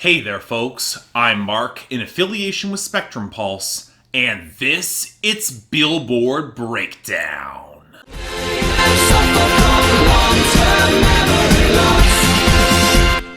Hey there folks, I'm Mark in affiliation with Spectrum Pulse, and it's Billboard Breakdown.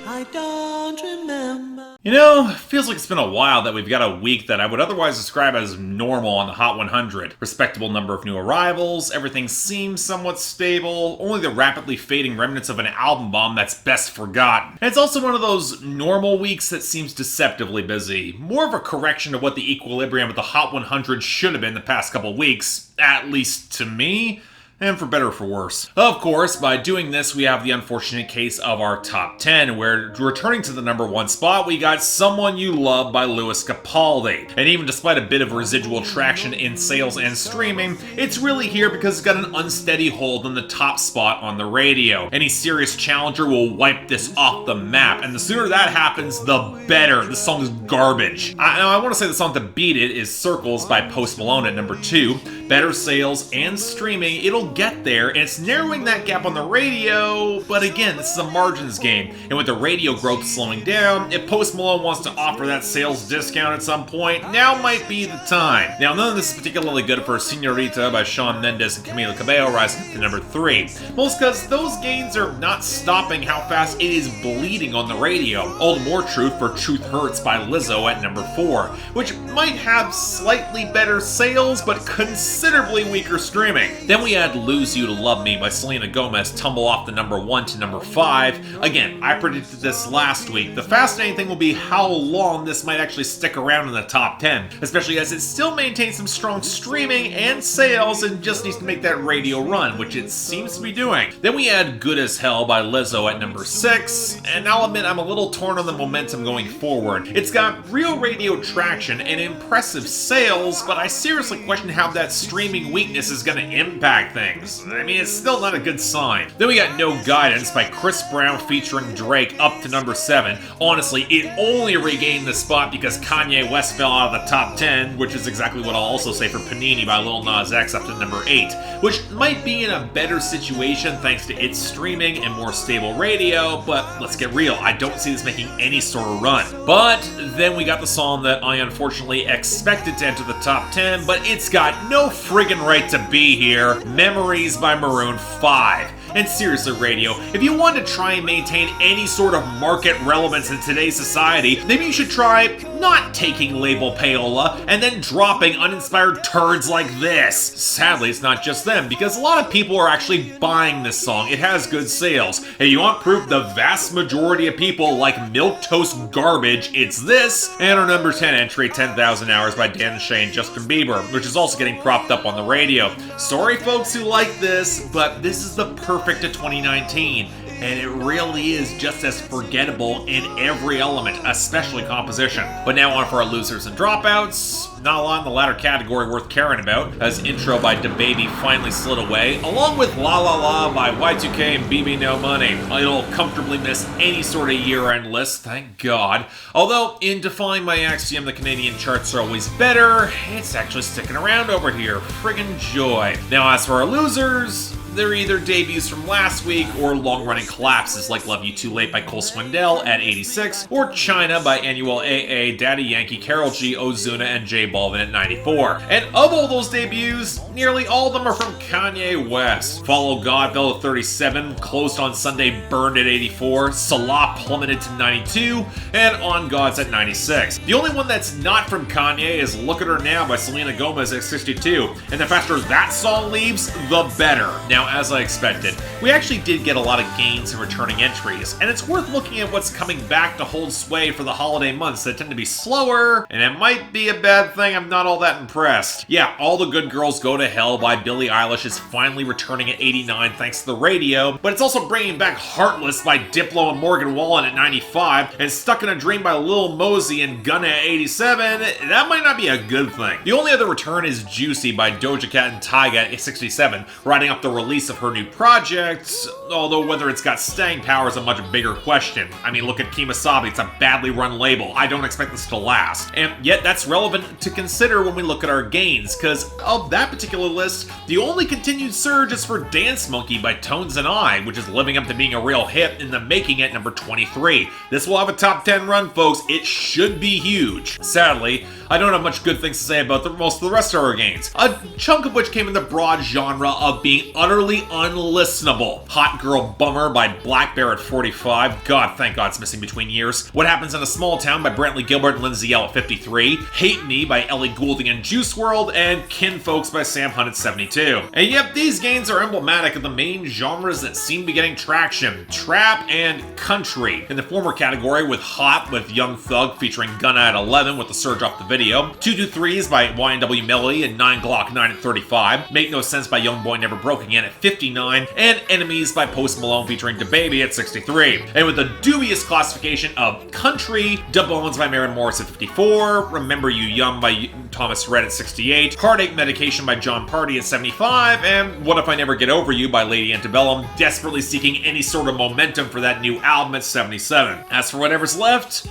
I don't remember. You know, feels like it's been a while that we've got a week that I would otherwise describe as normal on the Hot 100. Respectable number of new arrivals, everything seems somewhat stable, only the rapidly fading remnants of an album bomb that's best forgotten. And it's also one of those normal weeks that seems deceptively busy. More of a correction to what the equilibrium of the Hot 100 should have been the past couple weeks, at least to me. And for better or for worse. Of course, by doing this, we have the unfortunate case of our top 10, where returning to the number 1 spot, we got Someone You Love by Lewis Capaldi. And even despite a bit of residual traction in sales and streaming, it's really here because it's got an unsteady hold on the top spot on the radio. Any serious challenger will wipe this off the map, and the sooner that happens, the better. This song is garbage. I want to say the song to beat it is Circles by Post Malone at number 2. Better sales and streaming, it'll get there, and it's narrowing that gap on the radio, but again, this is a margins game, and with the radio growth slowing down, if Post Malone wants to offer that sales discount at some point, now might be the time. Now, none of this is particularly good for Señorita by Shawn Mendes and Camila Cabello rising to number 3, most because those gains are not stopping how fast it is bleeding on the radio. All the more true for Truth Hurts by Lizzo at number 4, which might have slightly better sales, but considerably weaker streaming. Then we had Lose You to Love Me by Selena Gomez tumble off the number 1 to number 5. Again, I predicted this last week. The fascinating thing will be how long this might actually stick around in the top 10, especially as it still maintains some strong streaming and sales and just needs to make that radio run, which it seems to be doing. Then we had Good as Hell by Lizzo at number 6, and I'll admit I'm a little torn on the momentum going forward. It's got real radio traction and impressive sales, but I seriously question how that streaming weakness is going to impact things. I mean, it's still not a good sign. Then we got No Guidance by Chris Brown featuring Drake up to number 7. Honestly, it only regained the spot because Kanye West fell out of the top 10, which is exactly what I'll also say for Panini by Lil Nas X up to number 8, which might be in a better situation thanks to its streaming and more stable radio, but let's get real, I don't see this making any sort of run. But then we got the song that I unfortunately expected to enter the top 10, but it's got no friggin' right to be here. Memories by Maroon 5. And seriously, radio, if you want to try and maintain any sort of market relevance in today's society, maybe you should try not taking label payola and then dropping uninspired turds like this. Sadly, it's not just them, because a lot of people are actually buying this song. It has good sales. If you want proof the vast majority of people like milquetoast garbage, it's this. And our number 10 entry, 10,000 Hours by DaniLeigh and Justin Bieber, which is also getting propped up on the radio. Sorry folks who like this, but this is the perfect to 2019, and it really is just as forgettable in every element, especially composition. But now on for our losers and dropouts. Not a lot in the latter category worth caring about, as Intro by DaBaby finally slid away, along with La La La by Y2K and BB No Money. It'll comfortably miss any sort of year-end list, thank God. Although, in defying my axiom the Canadian charts are always better, it's actually sticking around over here. Friggin' joy. Now as for our losers, they're either debuts from last week or long-running collapses like Love You Too Late by Cole Swindell at 86, or China by Annual AA, Daddy Yankee, Karol G, Ozuna, and J Balvin at 94. And of all those debuts, nearly all of them are from Kanye West. Follow God fell to 37, Closed on Sunday burned at 84, Salah plummeted to 92, and On God's at 96. The only one that's not from Kanye is Look at Her Now by Selena Gomez at 62, and the faster that song leaves, the better. Now, as I expected, we actually did get a lot of gains in returning entries, and it's worth looking at what's coming back to hold sway for the holiday months that tend to be slower, and it might be a bad thing I'm not all that impressed. Yeah, All the Good Girls Go to Hell by Billie Eilish is finally returning at 89 thanks to the radio, but it's also bringing back Heartless by Diplo and Morgan Wallen at 95, and Stuck in a Dream by Lil Mosey and Gunna at 87. That might not be a good thing. The only other return is Juicy by Doja Cat and Tyga at 67, riding up the release release of her new project, although whether it's got staying power is a much bigger question. I mean, look at Kemosabe, it's a badly run label. I don't expect this to last. And yet that's relevant to consider when we look at our gains, because of that particular list, the only continued surge is for Dance Monkey by Tones and I, which is living up to being a real hit in the making at number 23. This will have a top 10 run, folks. It should be huge. Sadly, I don't have much good things to say about most of the rest of our gains, a chunk of which came in the broad genre of being utterly unlistenable. Hot Girl Bummer by Black Bear at 45. God, thank God it's missing between years. What Happens in a Small Town by Brantley Gilbert and Lindsay L at 53. Hate Me by Ellie Goulding and Juice WRLD, and Kinfolks by Sam Hunt at 72. And yep, these gains are emblematic of the main genres that seem to be getting traction: trap and country. In the former category, with Hot with Young Thug featuring Gunna at 11 with the surge off the video, 223s by YNW Melly and 9 Glock 9 at 35, Make No Sense by Young Boy Never Broke Again at 59, and Enemies by Post Malone featuring DaBaby at 63. And with the dubious classification of country, Da Bones by Maren Morris at 54, Remember You Young by Thomas Rhett at 68, Heartache Medication by John Party at 75, and What If I Never Get Over You by Lady Antebellum, desperately seeking any sort of momentum for that new album at 77. As for whatever's left,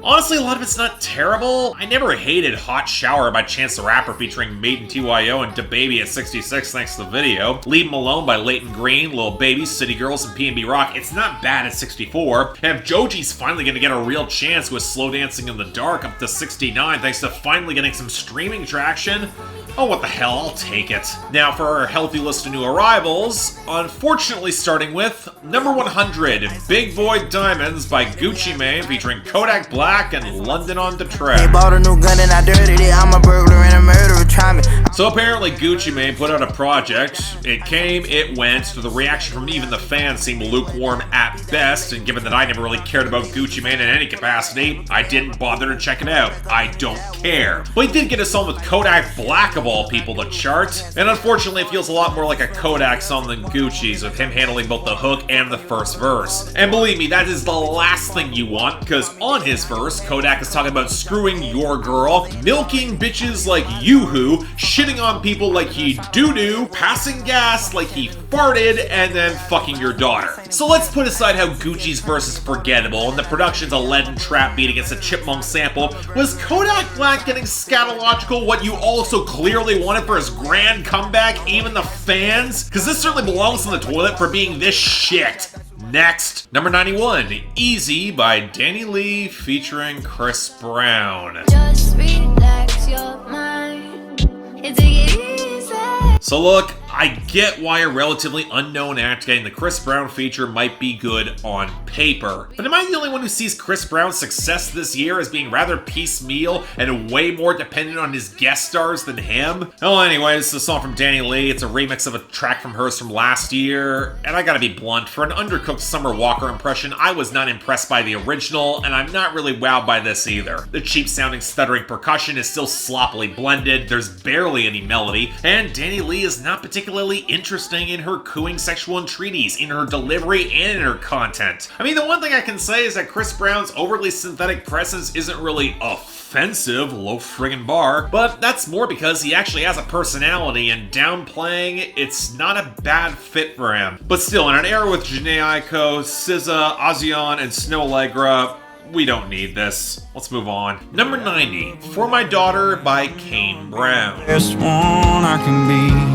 honestly, a lot of it's not terrible. I never hated Hot Shower by Chance the Rapper featuring Maiden TYO and DaBaby at 66 thanks to the video. Leave 'Em Alone by Leighton Green, Lil Baby, City Girls, and P&B Rock. It's not bad at 64. And if Joji's finally going to get a real chance with Slow Dancing in the Dark up to 69 thanks to finally getting some streaming traction, oh, what the hell, I'll take it. Now for our healthy list of new arrivals, unfortunately starting with number 100, Big Boy Diamonds by Gucci Mane featuring Kodak Black and London on the Track. They bought a new gun and I dirtied it. I'm a burglar and a murderer, try me. So apparently Gucci Mane put out a project. It came, it went, so the reaction from even the fans seemed lukewarm at best, and given that I never really cared about Gucci Mane in any capacity, I didn't bother to check it out. I don't care. But he did get a song with Kodak Black of all people to chart, and unfortunately it feels a lot more like a Kodak song than Gucci's, with him handling both the hook and the first verse. And believe me, that is the last thing you want, because on his verse, Kodak is talking about screwing your girl, milking bitches like Yoo-hoo, shitting on people like he doo-doo, passing gas like he farted, and then fucking your daughter. So let's put aside how Gucci's verse is forgettable and the production's a lead and trap beat against a chipmunk sample. Was Kodak Black getting scatological what you also clearly wanted for his grand comeback, even the fans? Because this certainly belongs in the toilet for being this shit. Next, number 91, Easy by DaniLeigh featuring Chris Brown. Just relax your mind and take it easy. So look, I get why a relatively unknown act getting the Chris Brown feature might be good on paper. But am I the only one who sees Chris Brown's success this year as being rather piecemeal and way more dependent on his guest stars than him? Well, anyway, this is a song from DaniLeigh. It's a remix of a track from hers from last year. And I gotta be blunt, for an undercooked Summer Walker impression, I was not impressed by the original, and I'm not really wowed by this either. The cheap-sounding stuttering percussion is still sloppily blended, there's barely any melody, and DaniLeigh is not particularly interesting in her cooing sexual entreaties, in her delivery, and in her content. I mean, the one thing I can say is that Chris Brown's overly synthetic presence isn't really offensive, low friggin' bar, but that's more because he actually has a personality, and downplaying, it's not a bad fit for him. But still, in an era with Jhené Aiko, SZA, Azion, and Snow Allegra, we don't need this. Let's move on. Number 90, For My Daughter by Kane Brown. Best one I can be.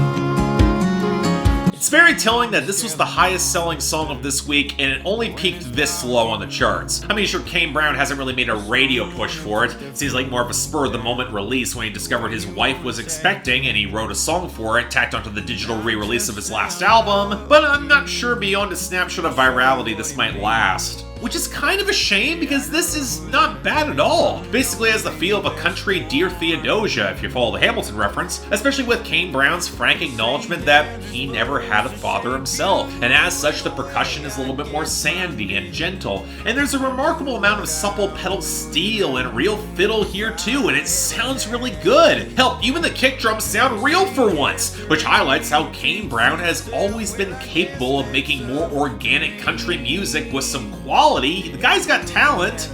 It's very telling that this was the highest selling song of this week, and it only peaked this low on the charts. I mean, sure, Kane Brown hasn't really made a radio push for it. It seems like more of a spur-of-the-moment release when he discovered his wife was expecting, and he wrote a song for it, tacked onto the digital re-release of his last album, but I'm not sure beyond a snapshot of virality this might last. Which is kind of a shame, because this is not bad at all. Basically has the feel of a country Dear Theodosia, if you follow the Hamilton reference, especially with Kane Brown's frank acknowledgement that he never had a father himself, and as such the percussion is a little bit more sandy and gentle, and there's a remarkable amount of supple pedal steel and real fiddle here too, and it sounds really good. Hell, even the kick drums sound real for once, which highlights how Kane Brown has always been capable of making more organic country music with some quality. The guy's got talent.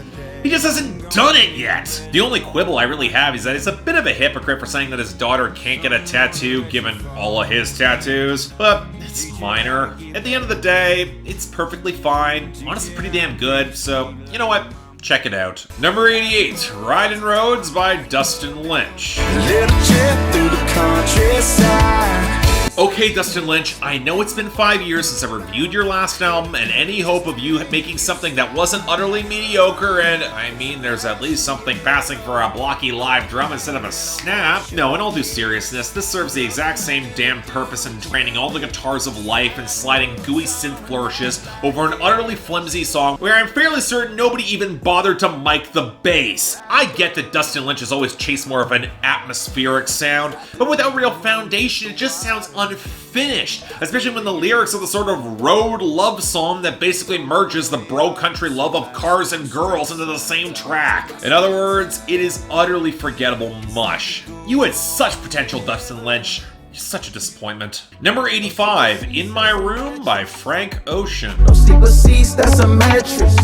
He just hasn't done it yet. The only quibble I really have is that he's a bit of a hypocrite for saying that his daughter can't get a tattoo given all of his tattoos, but it's minor. At the end of the day, it's perfectly fine. Honestly, pretty damn good, so you know what? Check it out. Number 88, Ridin Rhodes by Dustin Lynch. Little trip through the countryside. Okay, Dustin Lynch, I know it's been 5 years since I reviewed your last album, and any hope of you making something that wasn't utterly mediocre, and I mean, there's at least something passing for a blocky live drum instead of a snap. No, in all due seriousness, this serves the exact same damn purpose in draining all the guitars of life and sliding gooey synth flourishes over an utterly flimsy song where I'm fairly certain nobody even bothered to mic the bass. I get that Dustin Lynch has always chased more of an atmospheric sound, but without real foundation, it just sounds unfinished, especially when the lyrics are the sort of road love song that basically merges the bro country love of cars and girls into the same track. In other words, it is utterly forgettable mush. You had such potential, Dustin Lynch. You're such a disappointment. Number 85, In My Room by Frank Ocean. No sleepless seats, that's a mattress.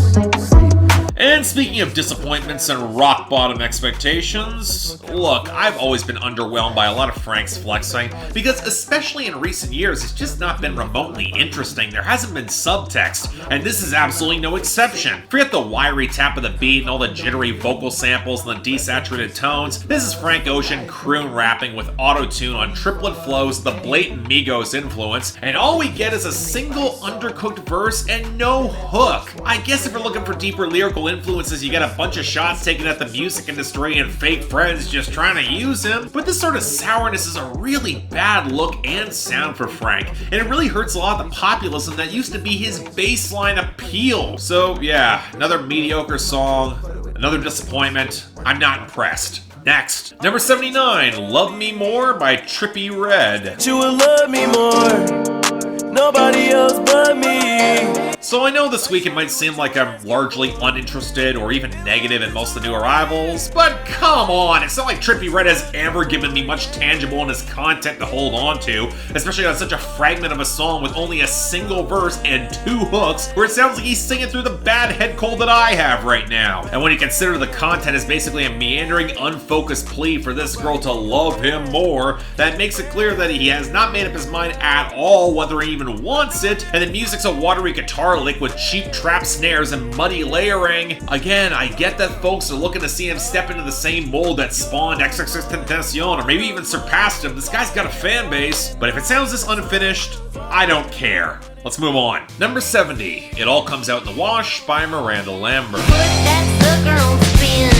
And speaking of disappointments and rock bottom expectations, look, I've always been underwhelmed by a lot of Frank's flexing, because especially in recent years, it's just not been remotely interesting. There hasn't been subtext, and this is absolutely no exception. Forget the wiry tap of the beat and all the jittery vocal samples and the desaturated tones. This is Frank Ocean croon rapping with auto-tune on triplet flows, the blatant Migos influence, and all we get is a single undercooked verse and no hook. I guess if you're looking for deeper lyrical influences, you get a bunch of shots taken at the music industry and fake friends just trying to use him, but this sort of sourness is a really bad look and sound for Frank, and it really hurts a lot of the populism that used to be his baseline appeal. So yeah, another mediocre song, another disappointment. I'm not impressed. Next, number 79, Love Me More by Trippie Redd. You will love me more, nobody else but me. So I know this week it might seem like I'm largely uninterested or even negative in most of the new arrivals, but come on, it's not like Trippie Redd has ever given me much tangible in his content to hold on to, especially on such a fragment of a song with only a single verse and 2 hooks, where it sounds like he's singing through the bad head cold that I have right now. And when you consider the content is basically a meandering, unfocused plea for this girl to love him more, that makes it clear that he has not made up his mind at all whether he even wants it, and the music's a watery guitar lick with cheap trap snares and muddy layering. Again, I get that folks are looking to see him step into the same mold that spawned XXXTentacion, or maybe even surpassed him. This guy's got a fan base, but if it sounds this unfinished, I don't care. Let's move on. Number 70, It All Comes Out in the Wash by Miranda Lambert. Put that sucker on spin.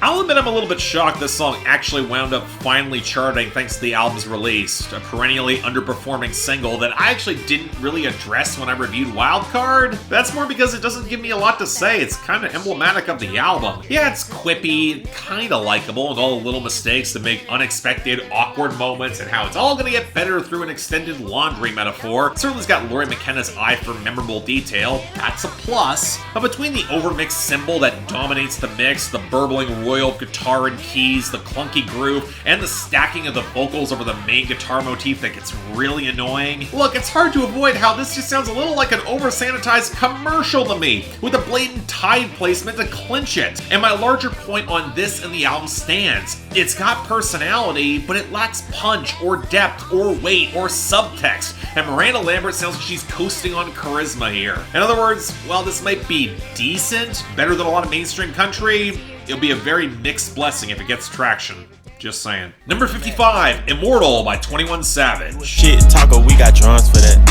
I'll admit I'm a little bit shocked this song actually wound up finally charting thanks to the album's release, a perennially underperforming single that I actually didn't really address when I reviewed Wildcard. That's more because it doesn't give me a lot to say. It's kind of emblematic of the album. Yeah, it's quippy, kind of likable, with all the little mistakes that make unexpected, awkward moments, and how it's all gonna get better through an extended laundry metaphor. It certainly's got Laurie McKenna's eye for memorable detail. That's a plus. But between the overmixed cymbal that dominates the mix, the burbling royal guitar and keys, the clunky groove, and the stacking of the vocals over the main guitar motif that gets really annoying. Look, it's hard to avoid how this just sounds a little like an over-sanitized commercial to me, with a blatant Tide placement to clinch it. And my larger point on this and the album stands. It's got personality, but it lacks punch, or depth, or weight, or subtext. And Miranda Lambert sounds like she's coasting on charisma here. In other words, while this might be decent, better than a lot of mainstream country, it'll be a very mixed blessing if it gets traction. Just saying. Number 55, Immortal by 21 Savage. Shit talker, we got drums for that.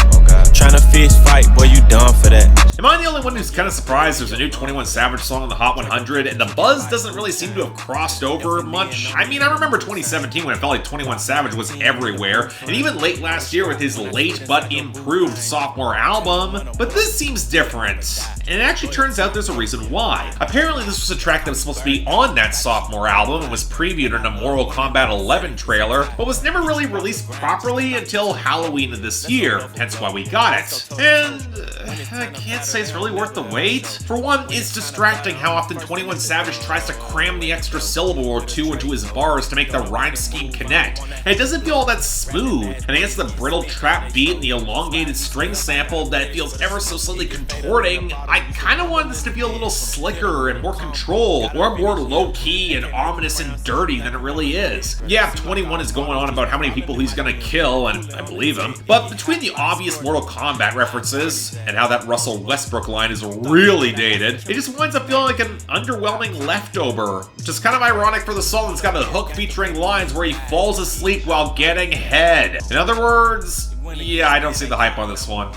Tryna fist fight, boy, you done for that. Am I the only one who's kind of surprised there's a new 21 Savage song on the Hot 100 and the buzz doesn't really seem to have crossed over much? I mean, I remember 2017 when it felt like 21 Savage was everywhere, and even late last year with his late but improved sophomore album, but this seems different. And it actually turns out there's a reason why. Apparently this was a track that was supposed to be on that sophomore album and was previewed in a Mortal Kombat 11 trailer, but was never really released properly until Halloween of this year, hence why we got it. And I can't say it's really worth the wait. For one, it's distracting how often 21 Savage tries to cram the extra syllable or two into his bars to make the rhyme scheme connect, and it doesn't feel all that smooth, and against the brittle trap beat and the elongated string sample that feels ever so slightly contorting, I kind of wanted this to feel a little slicker and more controlled, or more low-key and ominous and dirty than it really is. Yeah, 21 is going on about how many people he's gonna kill, and I believe him, but between the obvious Mortal Kombat references and how that Russell Westbrook line is really dated, it just winds up feeling like an underwhelming leftover, which is kind of ironic for the song that's got a hook featuring lines where he falls asleep while getting head. In other words, yeah, I don't see the hype on this one.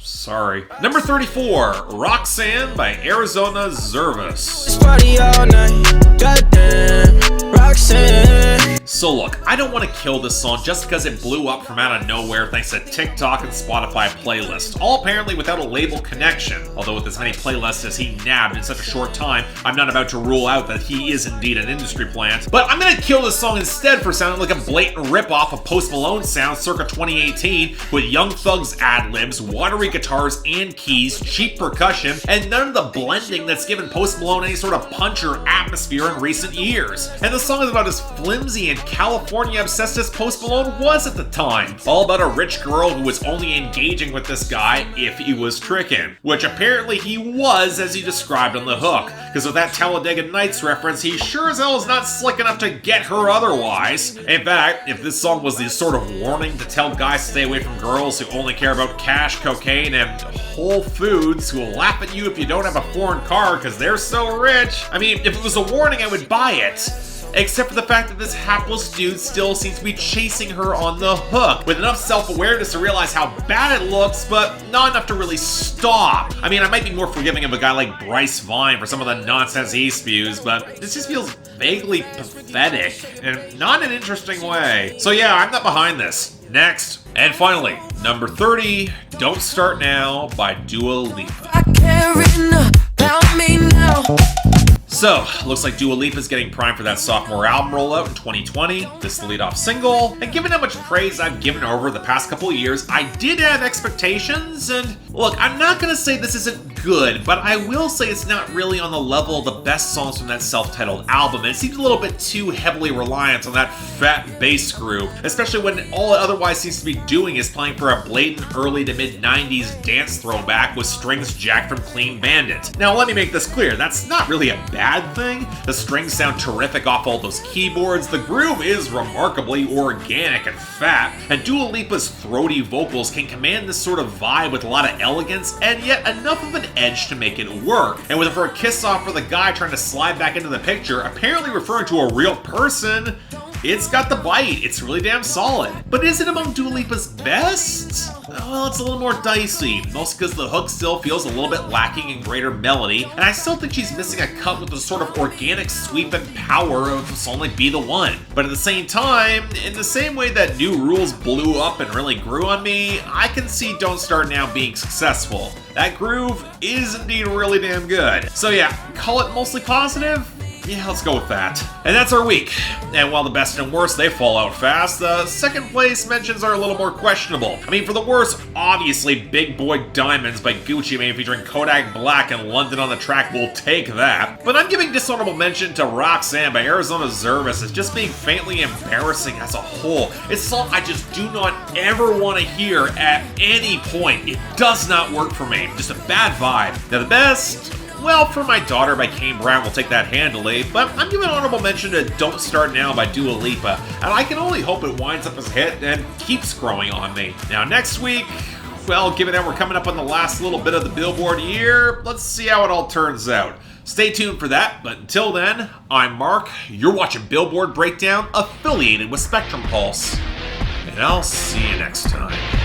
Sorry. Number 34, Roxanne by Arizona Zervas. Party all night, goddamn, Roxanne. So look, I don't want to kill this song just because it blew up from out of nowhere thanks to TikTok and Spotify playlists, all apparently without a label connection. Although with as many playlists as he nabbed in such a short time, I'm not about to rule out that he is indeed an industry plant. But I'm gonna kill this song instead for sounding like a blatant ripoff of Post Malone sound circa 2018 with Young Thug's ad-libs, watery guitars and keys, cheap percussion, and none of the blending that's given Post Malone any sort of punch or atmosphere in recent years. And the song is about as flimsy and California-obsessed as Post Malone was at the time. All about a rich girl who was only engaging with this guy if he was tricking. Which apparently he was, as he described on the hook. Because with that Talladega Nights reference, he sure as hell is not slick enough to get her otherwise. In fact, if this song was the sort of warning to tell guys to stay away from girls who only care about cash, cocaine, and Whole Foods, who will laugh at you if you don't have a foreign car because they're so rich, I mean, if it was a warning, I would buy it. Except for the fact that this hapless dude still seems to be chasing her on the hook, with enough self-awareness to realize how bad it looks, but not enough to really stop. I mean, I might be more forgiving of a guy like Bryce Vine for some of the nonsense he spews, but this just feels vaguely pathetic, and not in an interesting way. So yeah, I'm not behind this. Next. And finally, number 30, Don't Start Now by Dua Lipa. I care about me now. So, looks like Dua Lipa is getting primed for that sophomore album rollout in 2020. This is the lead-off single, and given how much praise I've given her over the past couple of years, I did have expectations, and look, I'm not gonna say this isn't good, but I will say it's not really on the level of the best songs from that self-titled album. It seems a little bit too heavily reliant on that fat bass groove, especially when all it otherwise seems to be doing is playing for a blatant early to mid-90s dance throwback with strings jacked from Clean Bandit. Now, let me make this clear, that's not really a bad thing. The strings sound terrific off all those keyboards, the groove is remarkably organic and fat, and Dua Lipa's throaty vocals can command this sort of vibe with a lot of elegance and yet enough of an edge to make it work. And with her kiss off for the guy trying to slide back into the picture, apparently referring to a real person, it's got the bite. It's really damn solid. But is it among Dua Lipa's best? Well, it's a little more dicey, mostly because the hook still feels a little bit lacking in greater melody, and I still think she's missing a cut with the sort of organic sweep and power of a song like Be The One. But at the same time, in the same way that New Rules blew up and really grew on me, I can see Don't Start Now being successful. That groove is indeed really damn good. So yeah, call it mostly positive? Yeah, let's go with that. And that's our week. And while the best and worst, they fall out fast, the second place mentions are a little more questionable. I mean, for the worst, obviously Big Boy Diamonds by Gucci Mane featuring Kodak Black and London on the Track will take that. But I'm giving dishonorable mention to Roxanne by Arizona Zervas as just being faintly embarrassing as a whole. It's a song I just do not ever want to hear at any point. It does not work for me. Just a bad vibe. Now the best... well, For My Daughter by Kane Brown will take that handily, but I'm giving honorable mention to Don't Start Now by Dua Lipa, and I can only hope it winds up as a hit and keeps growing on me. Now next week, well, given that we're coming up on the last little bit of the Billboard year, let's see how it all turns out. Stay tuned for that, but until then, I'm Mark, you're watching Billboard Breakdown, affiliated with Spectrum Pulse, and I'll see you next time.